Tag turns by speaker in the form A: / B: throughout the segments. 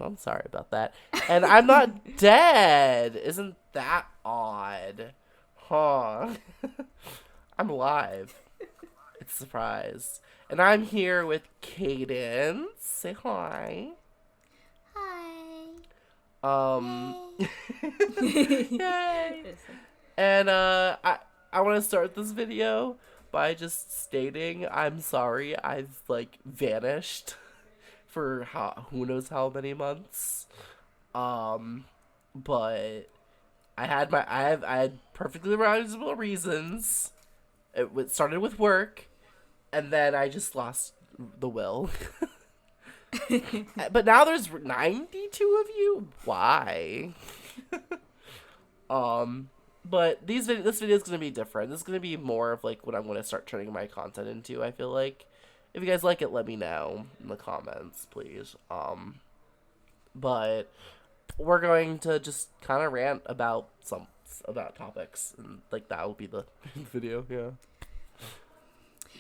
A: I'm sorry about that. And I'm not dead. Isn't that odd? Huh. I'm alive. It's a surprise. And I'm here with Katence. Say hi.
B: Hi.
A: Um
B: Yay.
A: Yay. And I want to start this video by just stating I'm sorry I've like vanished for who knows how many months. Um but I had perfectly reasonable reasons. It started with work, and then I just lost the will. But now there's 92 of you. Why? um, but this video is gonna be different. This is gonna be more of like what I'm gonna start turning my content into. I feel like, if you guys like it, let me know in the comments, please. But we're going to just kind of rant about about topics, and like that will be the video. Yeah.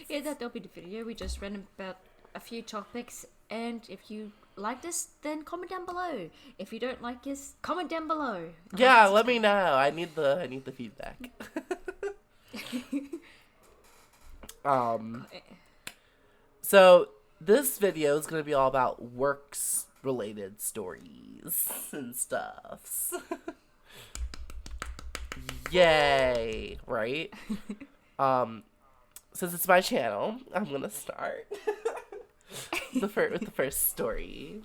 B: Yeah, that'll be the video. We just ran about a few topics, and if you like this, then comment down below. If you don't like this, comment down below.
A: Yeah, let me know. I need the feedback. So this video is gonna be all about works related stories and stuffs. Yay, right? Since it's my channel, I'm gonna start with the first story.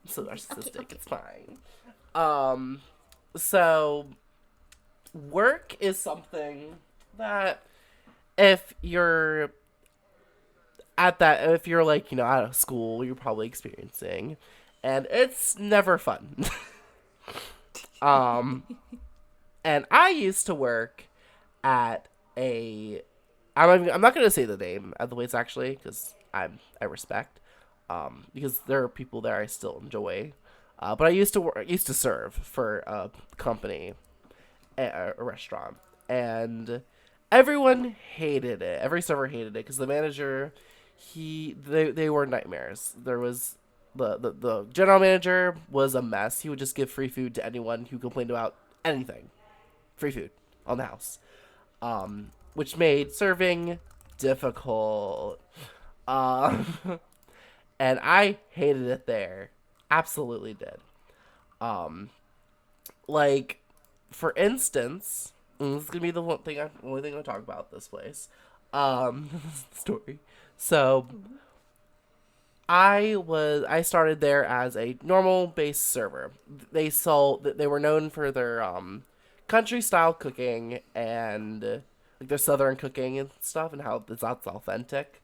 A: I'm so narcissistic. Okay. It's fine. So work is something that if you're if you're like, out of school, you're probably experiencing, and it's never fun. And I used to work at I'm not gonna say the name of the place actually, because I respect, because there are people there I still enjoy, but I used to serve for a company, a restaurant, and everyone hated it. Every server hated it because the manager, they were nightmares. There was the general manager was a mess. He would just give free food to anyone who complained about anything. Free food on the house. Which made serving difficult. And I hated it there. Absolutely did. Like, for instance, this is gonna be the only thing I talk about this place. Story. So, I started there as a normal base server. They were known for their country style cooking and like their southern cooking and stuff, and how that's authentic.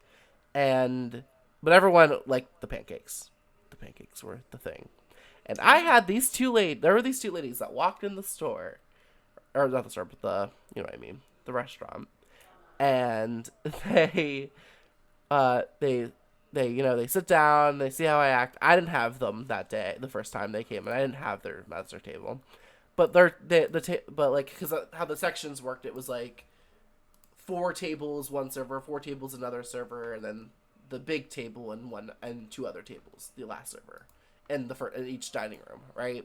A: But everyone liked the pancakes. The pancakes were the thing. And I had there were these two ladies that walked in the store, or not the store, but you know what I mean, the restaurant. And they sit down, they see how I act. I didn't have them that day, the first time they came, and I didn't have their master table. But but like, because how the sections worked, it was like 4 tables, one server, 4 tables, another server, and then the big table and 2 other tables, the last server, in in each dining room, right?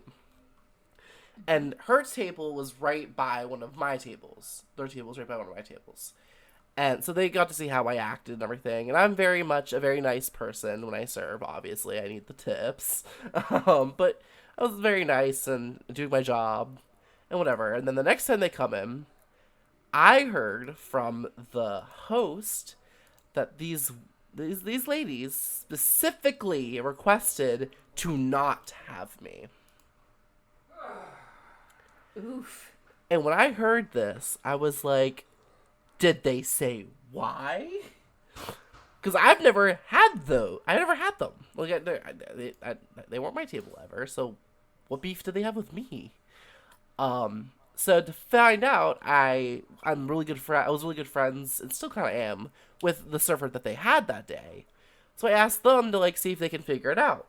A: And her table was right by one of my tables. Their table was right by one of my tables. And so they got to see how I acted and everything. And I'm very much a very nice person when I serve. Obviously, I need the tips. But I was very nice and doing my job and whatever. And then the next time they come in, I heard from the host that these ladies specifically requested to not have me.
B: Oof.
A: And when I heard this, I was like, did they say why? Because I've never had them. Like, they weren't my table ever, so what beef did they have with me? So to find out, I was really good friends, and still kind of am, with the server that they had that day. So I asked them to like see if they can figure it out.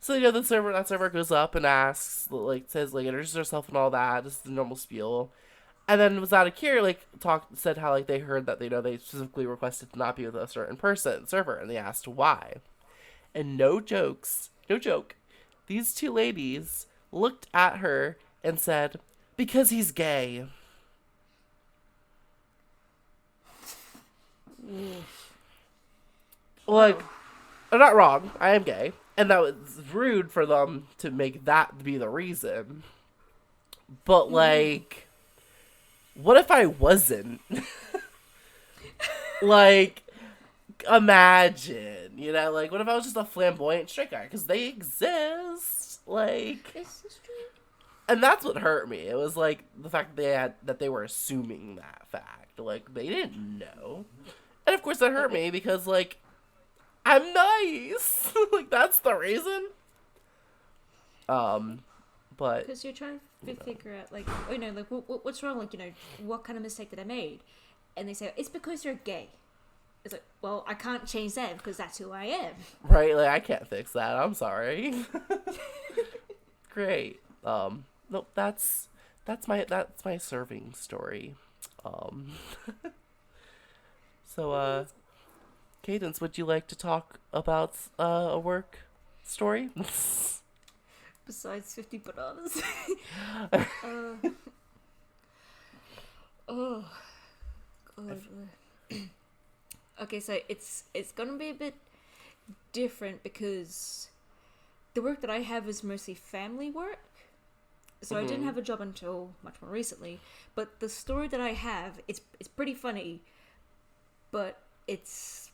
A: So that server goes up and asks, like, says like introduces herself and all that, just the normal spiel. And then was out of care, like, said how, like, they heard that, they specifically requested to not be with a certain server, and they asked why. And no joke, these two ladies looked at her and said, "Because he's gay." Like, I'm not wrong. I am gay. And that was rude for them to make that be the reason. But, like, what if I wasn't? Like, imagine, you know? Like, what if I was just a flamboyant straight guy? Because they exist. Like,
B: This is true.
A: and that's what hurt me. It was, like, the fact that they were assuming that fact. Like, they didn't know. And, of course, that hurt me because, like, I'm nice. Like, that's the reason. But
B: Because you're trying to figure out, like, oh, you know, like, what's wrong? Like, you know, what kind of mistake did I made? And they say, it's because you're gay. It's like, well, I can't change that because that's who I am.
A: right, like, I can't fix that. I'm sorry. Great. Nope, that's my serving story. So, Katence, would you like to talk about a work story?
B: Besides 50 bananas. Oh, God. Okay, so it's gonna be a bit different because the work that I have is mostly family work. So I didn't have a job until much more recently. But the story that I have, it's pretty funny, but it's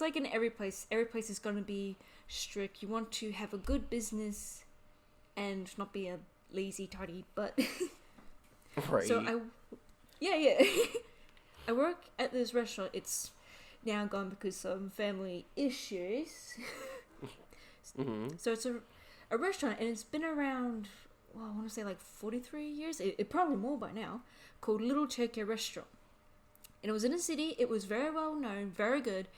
B: like in every place. Every place is gonna be strict. You want to have a good business and not be a lazy tardy, but
A: Right.
B: so I I work at this restaurant. It's now gone because some family issues. So it's a restaurant, and it's been around, well, I want to say like 43 years. It probably more by now. Called Little Tokyo Restaurant, and it was in a city. It was very well known, very good.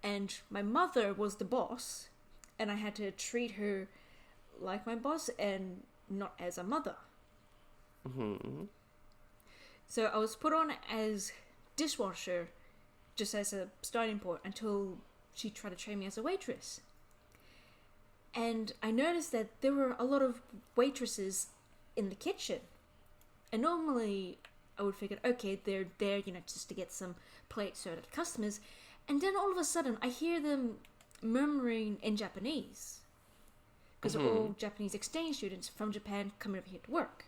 B: And my mother was the boss, and I had to treat her like my boss and not as a mother. So I was put on as dishwasher just as a starting point until she tried to train me as a waitress. And I noticed that there were a lot of waitresses in the kitchen. And normally I would figure, okay, they're there, you know, just to get some plates served to customers. And then all of a sudden I hear them murmuring in Japanese. Because they're all Japanese exchange students from Japan coming over here to work.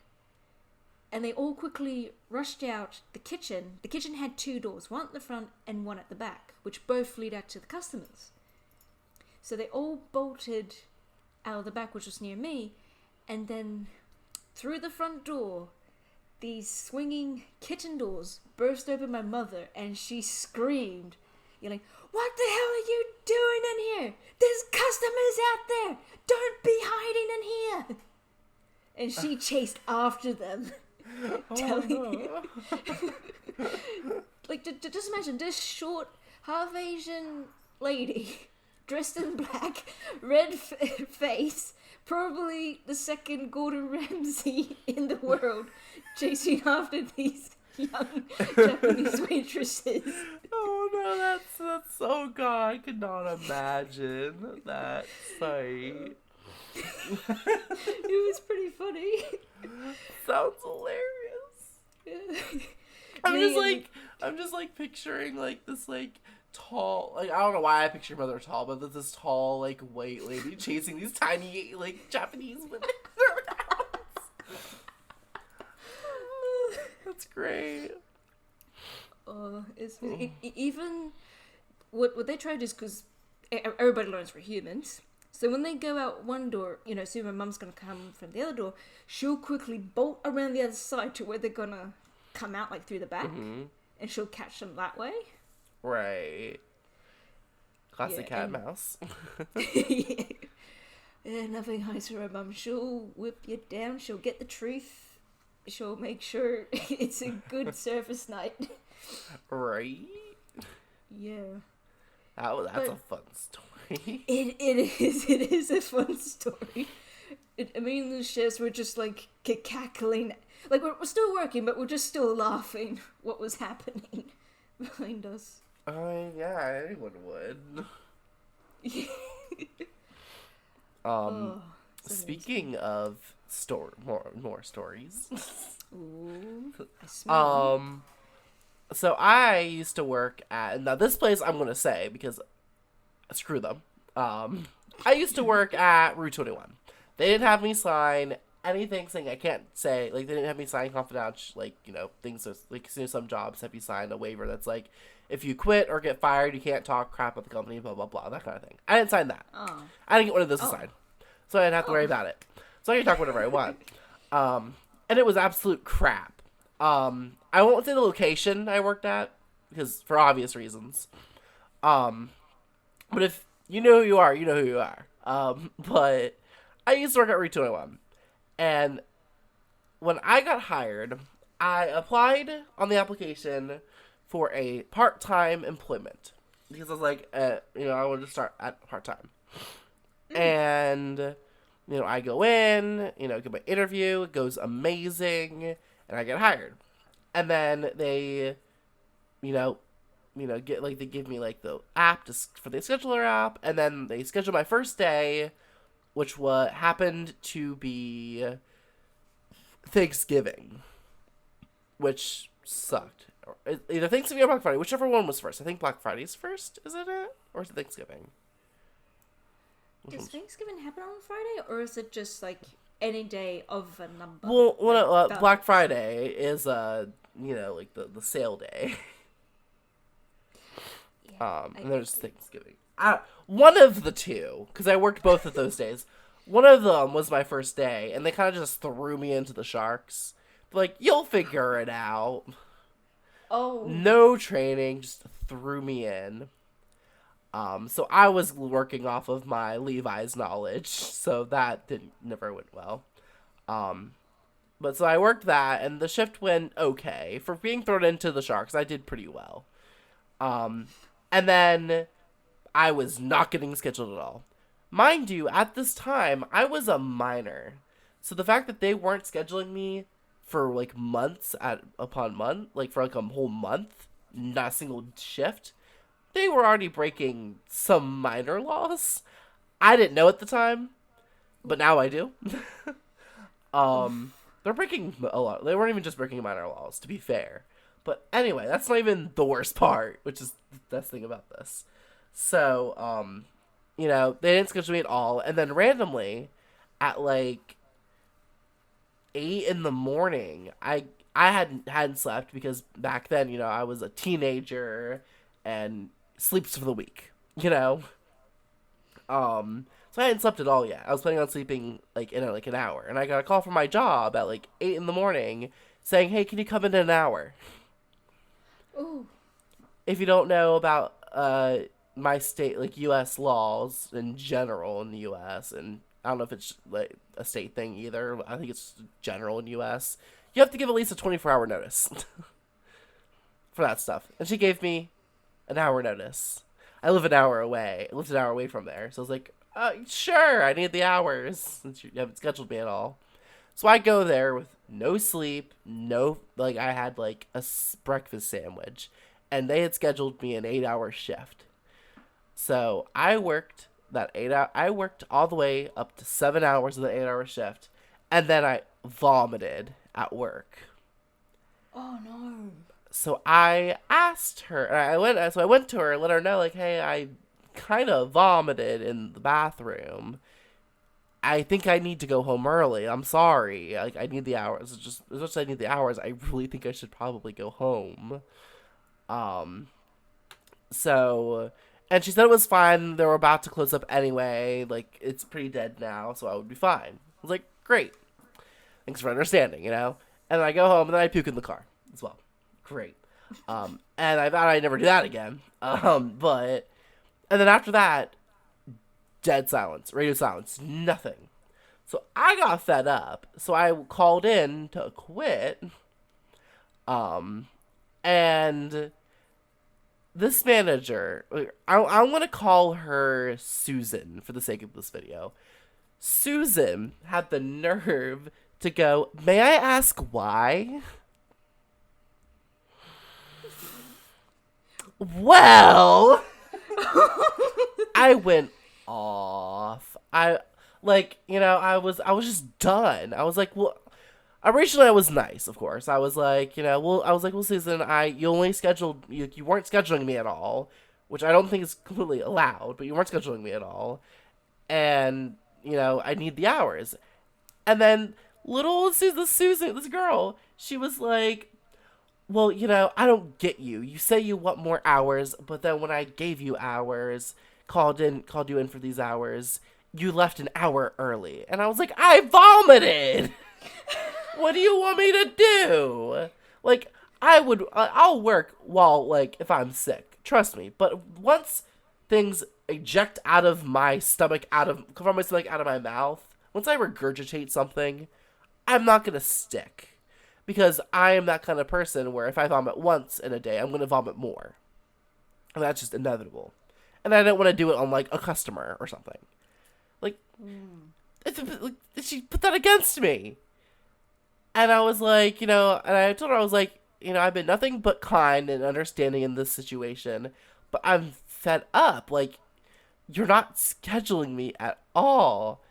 B: And they all quickly rushed out the kitchen. The kitchen had two doors, one at the front and one at the back, which both lead out to the customers. So they all bolted out of the back, which was near me, and then through the front door, these swinging kitchen doors burst open my mother, and she screamed, yelling, "What the hell are you doing in here? There's customers out there! Don't be hiding in here!" And she chased after them. Telling you. Like, just imagine this short, half Asian lady, dressed in black, red face, probably the second Gordon Ramsay in the world, chasing after these young Japanese waitresses.
A: Oh no, that's so God. I could not imagine that sight.
B: It was pretty funny.
A: Sounds hilarious. I'm just like picturing like this like tall, like, I don't know why I picture mother tall, but there's this tall like white lady chasing these tiny like Japanese women. That's great.
B: Even what they tried is, because everybody learns we're humans. So when they go out one door, you know, see my mum's gonna come from the other door, she'll quickly bolt around the other side to where they're gonna come out, like through the back, and she'll catch them that way.
A: Right. Classic cat and mouse.
B: Yeah. Yeah, nothing hides from her mum. She'll whip you down. She'll get the truth. She'll make sure it's a good service night.
A: Right.
B: Yeah.
A: That's a fun story.
B: It is a fun story. I mean, the chefs were just like cackling. Like, we're still working, but we're just still laughing what was happening behind us.
A: Yeah, anyone would. Speaking of more stories.
B: Ooh, I smell.
A: So I used to work at, now this place I'm gonna say because screw them. I used to work at Route 21. They didn't have me sign anything saying I can't say, like, they didn't have me sign confidential, like, things that, like, some jobs have you sign a waiver that's like, if you quit or get fired, you can't talk crap about the company, blah, blah, blah, that kind of thing. I didn't sign that.
B: Oh.
A: I didn't get one of those to sign. So I didn't have to worry
B: Oh.
A: about it. So I can talk whatever I want. And it was absolute crap. I won't say the location I worked at, because for obvious reasons. But if you know who you are, you know who you are. But I used to work at Route 21. And when I got hired, I applied on the application for a part-time employment. Because I was like, I wanted to start at part-time. And, I go in, get my interview, it goes amazing, and I get hired. And then they, they give me, like, the app for the scheduler app, and then they schedule my first day, which happened to be Thanksgiving, which sucked. Either Thanksgiving or Black Friday, whichever one was first. I think Black Friday's first, isn't it? Or is it Thanksgiving?
B: Does Thanksgiving happen on Friday, or is it just like any day of a number?
A: Well, Black Friday is like the sale day.
B: Yeah,
A: and there's Thanksgiving. One of the two, because I worked both of those days. One of them was my first day, and they kind of just threw me into the sharks. Like, you'll figure it out.
B: Oh.
A: No training, just threw me in. So I was working off of my Levi's knowledge, so that never went well. But so I worked that, and the shift went okay. For being thrown into the sharks, I did pretty well. And then I was not getting scheduled at all. Mind you, at this time, I was a minor. So the fact that they weren't scheduling me for, like, months upon month, like, for, like, a whole month, not a single shift, they were already breaking some minor laws. I didn't know at the time, but now I do. They're breaking a lot. They weren't even just breaking minor laws, to be fair. But anyway, that's not even the worst part, which is the best thing about this. So, they didn't schedule me at all. And then randomly, at like 8 in the morning, I hadn't slept because back then, I was a teenager and sleeps for the week, So I hadn't slept at all yet. I was planning on sleeping like in an hour, and I got a call from my job at like 8 in the morning saying, "Hey, can you come in an hour?"
B: Ooh.
A: If you don't know about my state, like U.S. laws in general in the U.S., and I don't know if it's like a state thing either. I think it's general in U.S. You have to give at least a 24-hour notice for that stuff. And she gave me an hour notice. I live an hour away. I lived an hour away from there. So I was like, sure, I need the hours since you haven't scheduled me at all. So I go there with no sleep, I had like a breakfast sandwich, and they had scheduled me an 8-hour shift. So I worked I worked all the way up to 7 hours of the 8-hour shift, and then I vomited at work.
B: Oh no.
A: So I asked her, I went to her and let her know, like, hey, I kind of vomited in the bathroom. I think I need to go home early. I'm sorry. Like, I need the hours. Just as much as I need the hours, I really think I should probably go home. So, and she said it was fine. They were about to close up anyway. Like, it's pretty dead now, so I would be fine. I was like, great. Thanks for understanding, And then I go home, and then I puke in the car as well. Great. And I thought I'd never do that again. And then after that, dead silence, radio silence, nothing. So I got fed up. So I called in to quit. And this manager, I'm going to call her Susan for the sake of this video. Susan had the nerve to go, "May I ask why?" Well, I went off. Like, I was just done. I was like, well, originally I was nice, of course. I was like, well, Susan, you only scheduled, you weren't scheduling me at all, which I don't think is completely allowed, but you weren't scheduling me at all. And, I need the hours. And then little Susan, this girl, she was like, well, I don't get you. You say you want more hours, but then when I gave you hours, called you in for these hours, you left an hour early. And I was like, I vomited. What do you want me to do? Like, I'll work while, like, if I'm sick. Trust me. But once things eject out of my stomach, from my stomach, out of my mouth, once I regurgitate something, I'm not going to stick. Because I am that kind of person where if I vomit once in a day, I'm going to vomit more. And that's just inevitable. And I don't want to do it on, like, a customer or something. Like, she put that against me. And I was like, and I told her, I was like, I've been nothing but kind and understanding in this situation, but I'm fed up. Like, you're not scheduling me at all.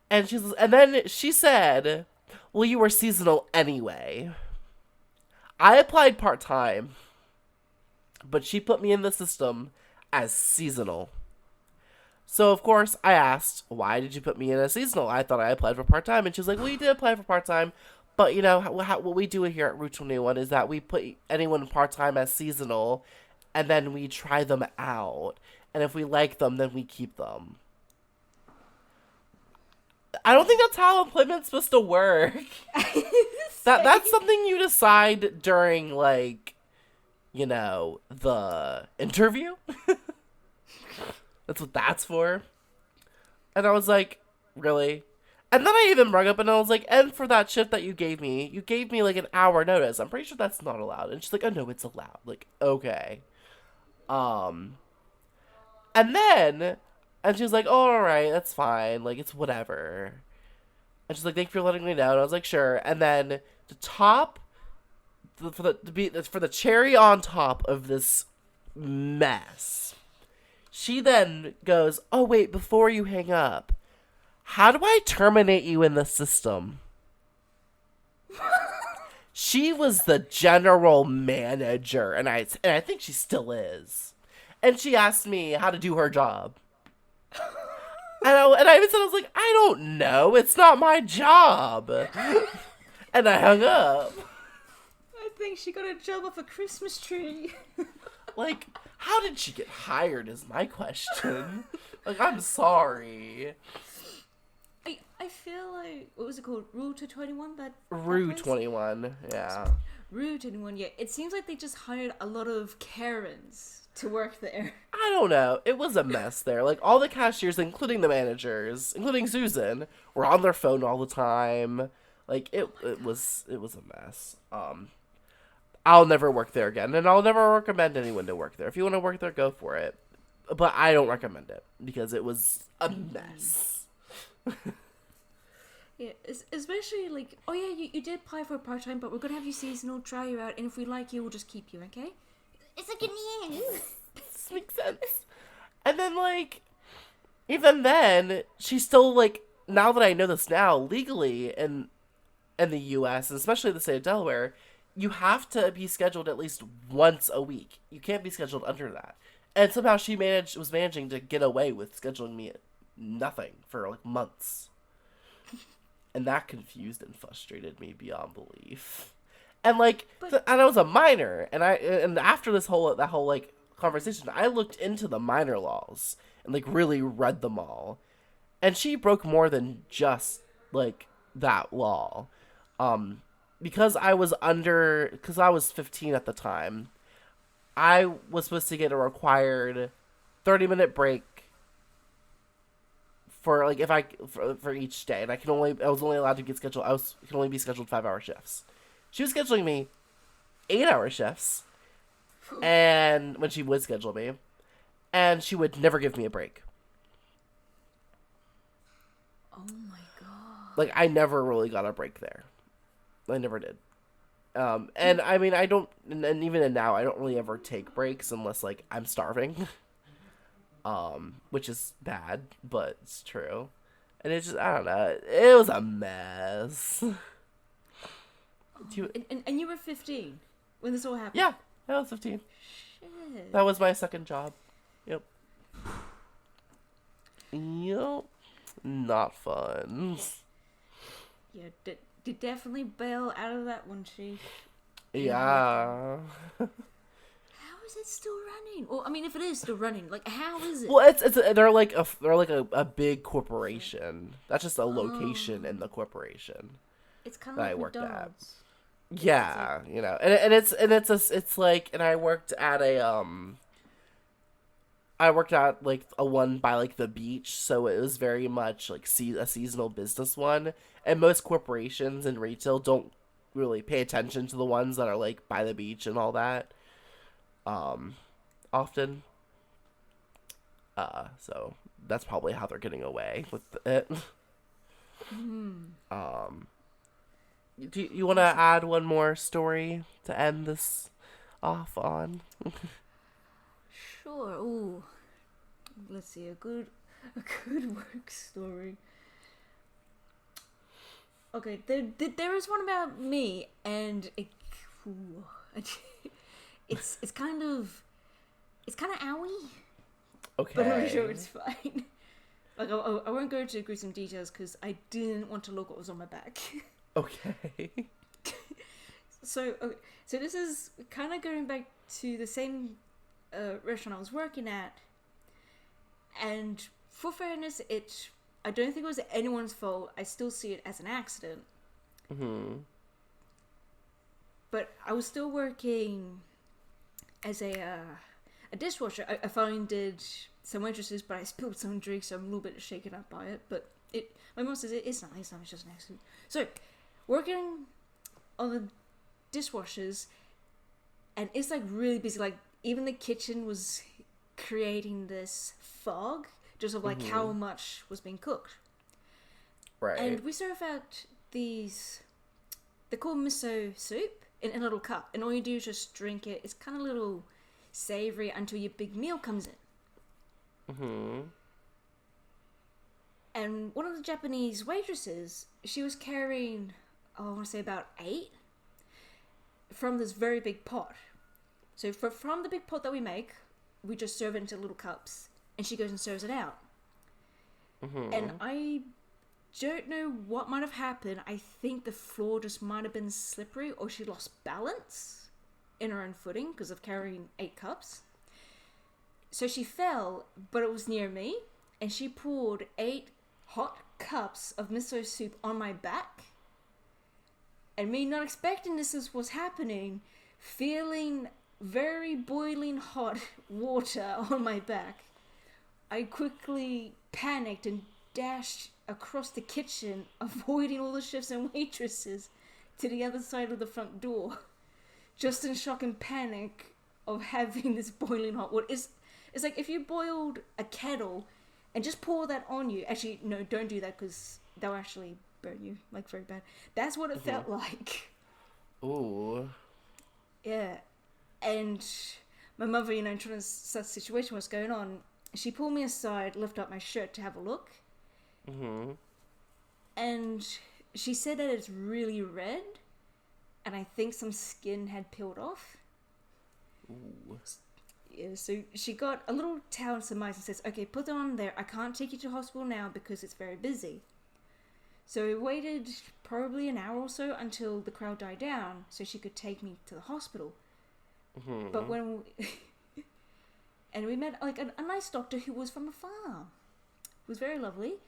A: And then she said, well, you were seasonal anyway. I applied part-time, but she put me in the system as seasonal. So, of course, I asked, why did you put me in as seasonal? I thought I applied for part-time. And she was like, well, you did apply for part-time. But, what we do here at Route 21 is that we put anyone part-time as seasonal, and then we try them out. And if we like them, then we keep them. I don't think that's how employment's supposed to work. That's something you decide during, like, the interview. That's what that's for. And I was like, really? And then I even brought up and I was like, and for that shift that you gave me like an hour notice. I'm pretty sure that's not allowed. And she's like, oh no, it's allowed. Like, okay. And she was like, oh, all right, that's fine. Like, it's whatever. And she's like, thank you for letting me know. And I was like, sure. And then for the cherry on top of this mess, she then goes, oh, wait, before you hang up, how do I terminate you in the system? She was the general manager, and I think she still is. And she asked me how to do her job. And I even said, I was like, I don't know. It's not my job. And I hung up.
B: I think she got a job off a Christmas tree.
A: Like, how did she get hired is my question. Like, I'm sorry.
B: I feel like, what was it called? Rule 21?
A: Rue 21, yeah.
B: Rue 21, yeah. It seems like they just hired a lot of Karens to work there.
A: I don't know. It was a mess there. Like, all the cashiers, including the managers, including Susan, were on their phone all the time. Like, it was a mess. I'll never work there again, and I'll never recommend anyone to work there. If you want to work there, go for it. But I don't recommend it, because it was a mess.
B: Yeah, especially like, oh yeah, you did apply for part-time, but we're going to have you seasonal, try you out, and if we like you, we'll just keep you, okay? It's like in the end.
A: This makes sense. And then, like, even then, she's still, like, now that I know this now, legally in the U.S., and especially the state of Delaware, you have to be scheduled at least once a week. You can't be scheduled under that. And somehow she was managing to get away with scheduling me at nothing for, like, months. And that confused and frustrated me beyond belief. And, like, and I was a minor, and after that whole, like, conversation, I looked into the minor laws and, like, really read them all. And she broke more than just, like, that law. Because I was 15 at the time, I was supposed to get a required 30-minute break for, like, for each day, and I was only allowed to get scheduled. Can only be scheduled 5-hour shifts. She was scheduling me 8-hour shifts, and when she would schedule me, and she would never give me a break.
B: Oh my god!
A: Like, I never really got a break there. I never did. And I mean, and even now, I don't really ever take breaks unless, like, I'm starving. Which is bad, but it's true. And it just, I don't know, it was a mess.
B: And you were 15 when this all happened?
A: Yeah, I was 15.
B: Shit.
A: That was my second job. Yep. Yep. Not fun.
B: Yeah, did definitely bail out of that one, Chief.
A: Yeah.
B: How is it still running? Or I mean, if it is still running, like how is it?
A: Well, they're like a big corporation. That's just a location in the corporation
B: It's kind of
A: that
B: like
A: I worked
B: McDonald's.
A: at. Yeah, you know, it's like, and I worked at like a one by like the beach, so it was very much like a seasonal business one. And most corporations in retail don't really pay attention to the ones that are like by the beach and all that. Often. So that's probably how they're getting away with it. Do you want to add one more story to end this off on?
B: Sure. Ooh. Let's see, a good work story. Okay, there is one about me, and it's kind of owie,
A: Okay.
B: but I'm sure it's fine. Like I won't go into gruesome details because I didn't want to look what was on my back.
A: Okay.
B: So this is kind of going back to the same restaurant I was working at, and for fairness, I don't think it was anyone's fault. I still see it as an accident.
A: Mm-hmm.
B: But I was still working as a dishwasher. I founded some waitresses, but I spilled some drinks, so I'm a little bit shaken up by it. But my mom says it's not, it's just an accident. So, working on the dishwashers, and it's like really busy. Like even the kitchen was creating this fog, just of like how much was being cooked.
A: Right.
B: And we serve out these, they're called miso soup in a little cup, and all you do is just drink it. It's kind of a little savory until your big meal comes in.
A: Mm-hmm.
B: And one of the Japanese waitresses, she was carrying, I want to say about 8 from this very big pot. So from the big pot that we make, we just serve it into little cups, and she goes and serves it out.
A: Mm-hmm.
B: And I don't know what might have happened. I think the floor just might have been slippery, or she lost balance in her own footing because of carrying 8 cups. So she fell, but it was near me, and she poured 8 hot cups of miso soup on my back. And me not expecting this was happening, feeling very boiling hot water on my back, I quickly panicked and dashed across the kitchen, avoiding all the chefs and waitresses, to the other side of the front door, just in shock and panic of having this boiling hot water. It's like if you boiled a kettle and just pour that on you. Actually, no, don't do that because they'll actually burn you, like very bad. That's what it felt like.
A: Ooh.
B: Yeah. And my mother, trying to such situation was going on, she pulled me aside, lifted up my shirt to have a look.
A: Mm-hmm.
B: And she said that it's really red, and I think some skin had peeled off.
A: Ooh.
B: Yeah, so she got a little towel and some ice and says, okay, put it on there. I can't take you to hospital now because it's very busy. So we waited probably an hour or so until the crowd died down so she could take me to the hospital.
A: Mm-hmm.
B: But when and we met like a nice doctor who was from a farm. It was very lovely.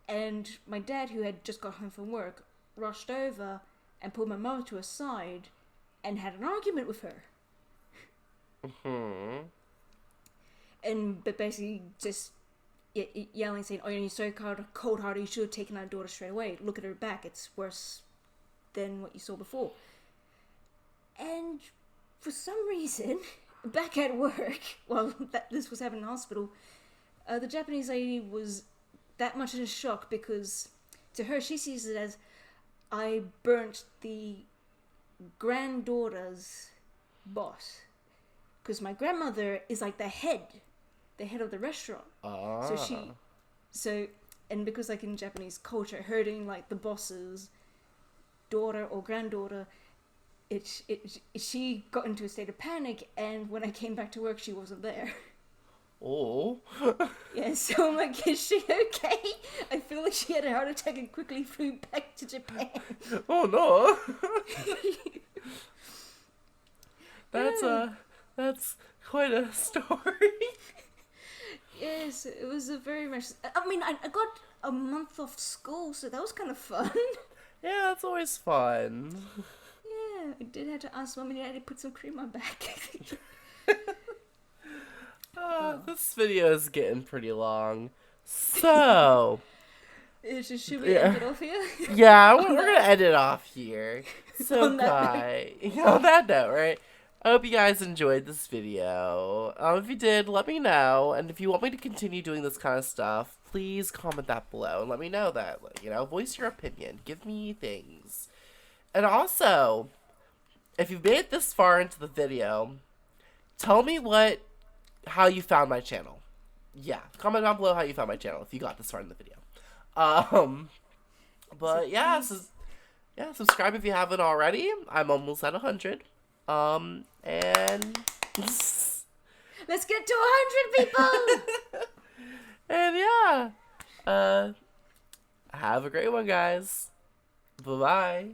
B: And my dad, who had just got home from work, rushed over and pulled my mother to a side and had an argument with her.
A: Mm-hmm.
B: But basically just yelling, saying, oh, you're so cold-hearted, you should have taken our daughter straight away. Look at her back, it's worse than what you saw before. And for some reason, back at work, while this was happening in the hospital, the Japanese lady was that much in a shock because to her, she sees it as, I burnt the granddaughter's boss. Because my grandmother is like the head of the restaurant.
A: Ah.
B: So and because like in Japanese culture, hurting like the boss's daughter or granddaughter, she got into a state of panic, and when I came back to work, she wasn't there.
A: Oh.
B: Yeah, so I'm like, is she okay? I feel like she had a heart attack and quickly flew back to Japan.
A: Oh no. That's quite a story.
B: Yes, it was a very much. I mean, I got a month off school, so that was kind of fun.
A: Yeah, that's always fun.
B: Yeah, I did have to ask Mum and Dad to put some cream on back.
A: This video is getting pretty long. So...
B: Should we end it off here?
A: Yeah, we're gonna end it off here. So,
B: On that
A: on that note, right? I hope you guys enjoyed this video. If you did, let me know. And if you want me to continue doing this kind of stuff, please comment that below and let me know that. Voice your opinion. Give me things. And also, if you've made it this far into the video, tell me how you found my channel. Yeah, comment down below how you found my channel if you got this far in the video. But yeah, subscribe if you haven't already. I'm almost at 100. And
B: let's get to 100 people.
A: And yeah, have a great one, guys. Bye bye.